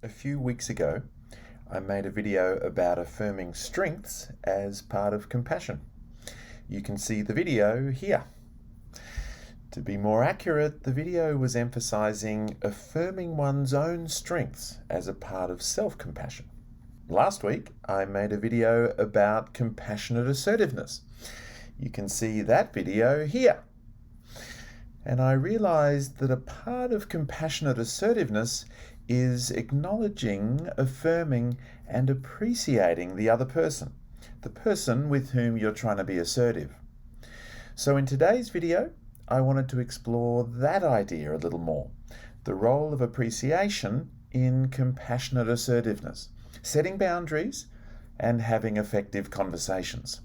A few weeks ago, I made a video about affirming strengths as part of compassion. You can see the video here. To be more accurate, the video was emphasizing affirming one's own strengths as a part of self-compassion. Last week, I made a video about compassionate assertiveness. You can see that video here. And I realized that a part of compassionate assertiveness is acknowledging, affirming, and appreciating the other person, the person with whom you're trying to be assertive. So in today's video, I wanted to explore that idea a little more, the role of appreciation in compassionate assertiveness, setting boundaries, and having effective conversations.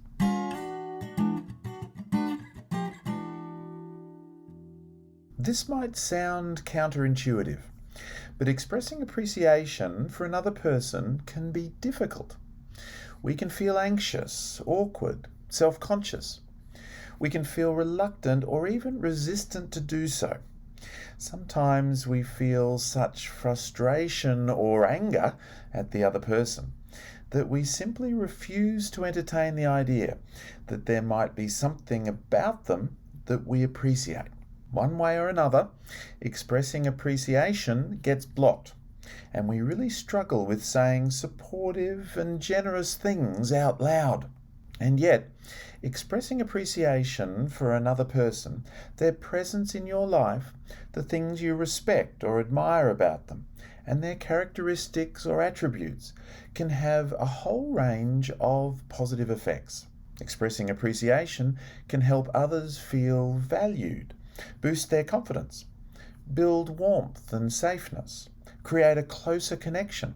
This might sound counterintuitive, but expressing appreciation for another person can be difficult. We can feel anxious, awkward, self-conscious. We can feel reluctant or even resistant to do so. Sometimes we feel such frustration or anger at the other person that we simply refuse to entertain the idea that there might be something about them that we appreciate. One way or another, expressing appreciation gets blocked, and we really struggle with saying supportive and generous things out loud. And yet, expressing appreciation for another person, their presence in your life, the things you respect or admire about them, and their characteristics or attributes can have a whole range of positive effects. Expressing appreciation can help others feel valued, boost their confidence, build warmth and safeness, create a closer connection,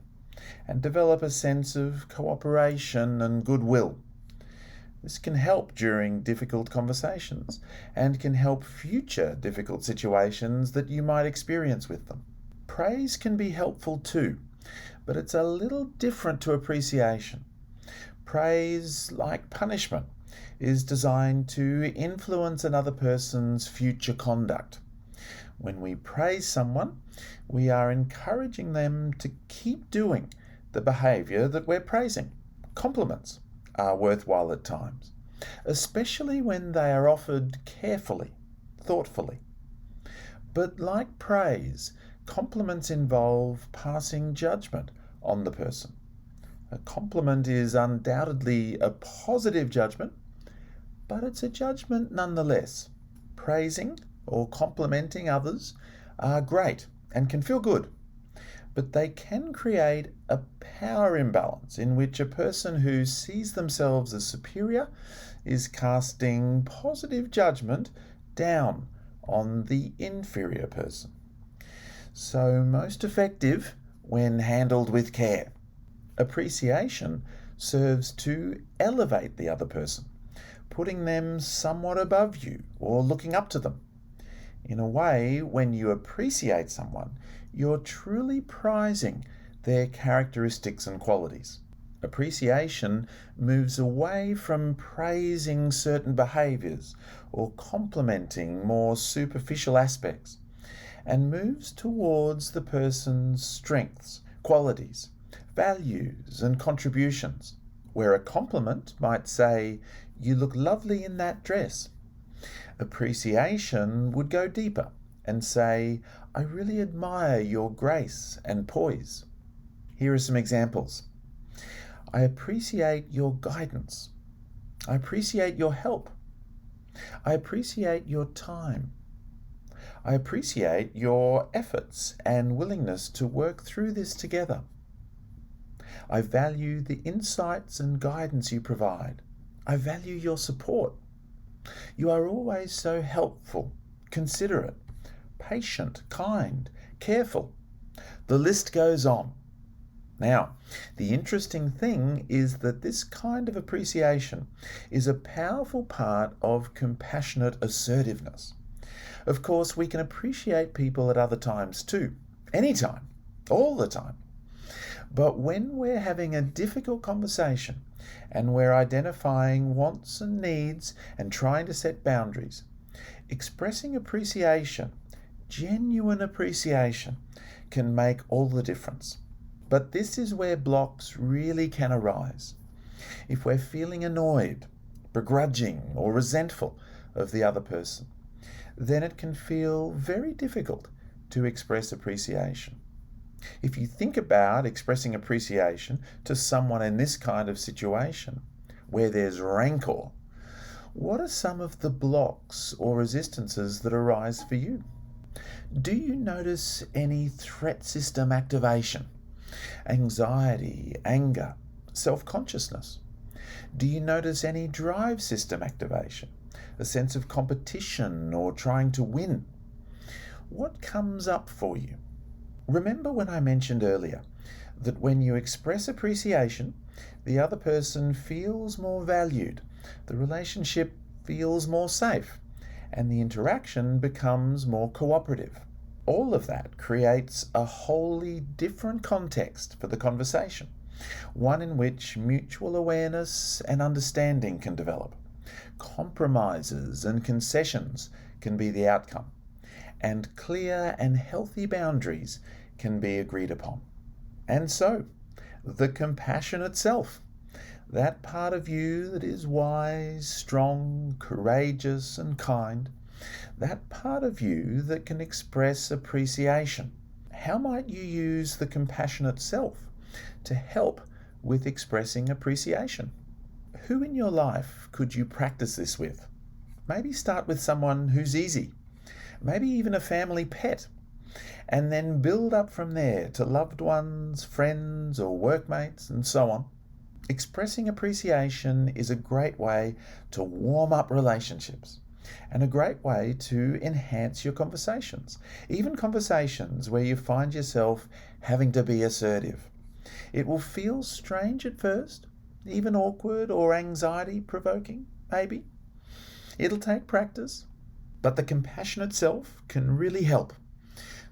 and develop a sense of cooperation and goodwill. This can help during difficult conversations and can help future difficult situations that you might experience with them. Praise can be helpful too, but it's a little different to appreciation. Praise, like punishment, is designed to influence another person's future conduct. When we praise someone, we are encouraging them to keep doing the behavior that we're praising. Compliments are worthwhile at times, especially when they are offered carefully, thoughtfully. But like praise, compliments involve passing judgment on the person. A compliment is undoubtedly a positive judgment, but it's a judgment nonetheless. Praising or complimenting others are great and can feel good, but they can create a power imbalance in which a person who sees themselves as superior is casting positive judgment down on the inferior person. So most effective when handled with care. Appreciation serves to elevate the other person, putting them somewhat above you or looking up to them. In a way, when you appreciate someone, you're truly prizing their characteristics and qualities. Appreciation moves away from praising certain behaviors or complimenting more superficial aspects and moves towards the person's strengths, qualities, values, and contributions. Where a compliment might say, "You look lovely in that dress," appreciation would go deeper and say, "I really admire your grace and poise." Here are some examples. "I appreciate your guidance. I appreciate your help. I appreciate your time. I appreciate your efforts and willingness to work through this together. I value the insights and guidance you provide. I value your support. You are always so helpful, considerate, patient, kind, careful." The list goes on. Now, the interesting thing is that this kind of appreciation is a powerful part of compassionate assertiveness. Of course, we can appreciate people at other times too, anytime, all the time. But when we're having a difficult conversation and we're identifying wants and needs and trying to set boundaries, expressing appreciation, genuine appreciation, can make all the difference. But this is where blocks really can arise. If we're feeling annoyed, begrudging, or resentful of the other person, then it can feel very difficult to express appreciation. If you think about expressing appreciation to someone in this kind of situation, where there's rancor, what are some of the blocks or resistances that arise for you? Do you notice any threat system activation, anxiety, anger, self-consciousness? Do you notice any drive system activation, a sense of competition or trying to win? What comes up for you? Remember when I mentioned earlier that when you express appreciation, the other person feels more valued, the relationship feels more safe, and the interaction becomes more cooperative. All of that creates a wholly different context for the conversation, one in which mutual awareness and understanding can develop. Compromises and concessions can be the outcome, and clear and healthy boundaries can be agreed upon. And so, the compassionate self, that part of you that is wise, strong, courageous, and kind, that part of you that can express appreciation. How might you use the compassionate self to help with expressing appreciation? Who in your life could you practice this with? Maybe start with someone who's easy, maybe even a family pet, and then build up from there to loved ones, friends, or workmates, and so on. Expressing appreciation is a great way to warm up relationships and a great way to enhance your conversations, even conversations where you find yourself having to be assertive. It will feel strange at first, even awkward or anxiety-provoking, maybe. It'll take practice, but the compassionate self can really help.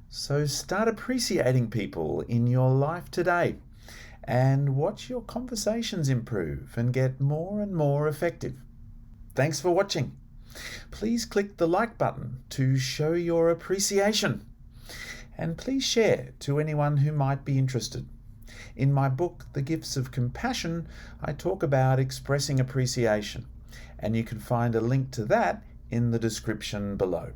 So start appreciating people in your life today and watch your conversations improve and get more and more effective. Thanks for watching. Please click the like button to show your appreciation. And please share to anyone who might be interested. In my book, The Gifts of Compassion, I talk about expressing appreciation, and you can find a link to that in the description below.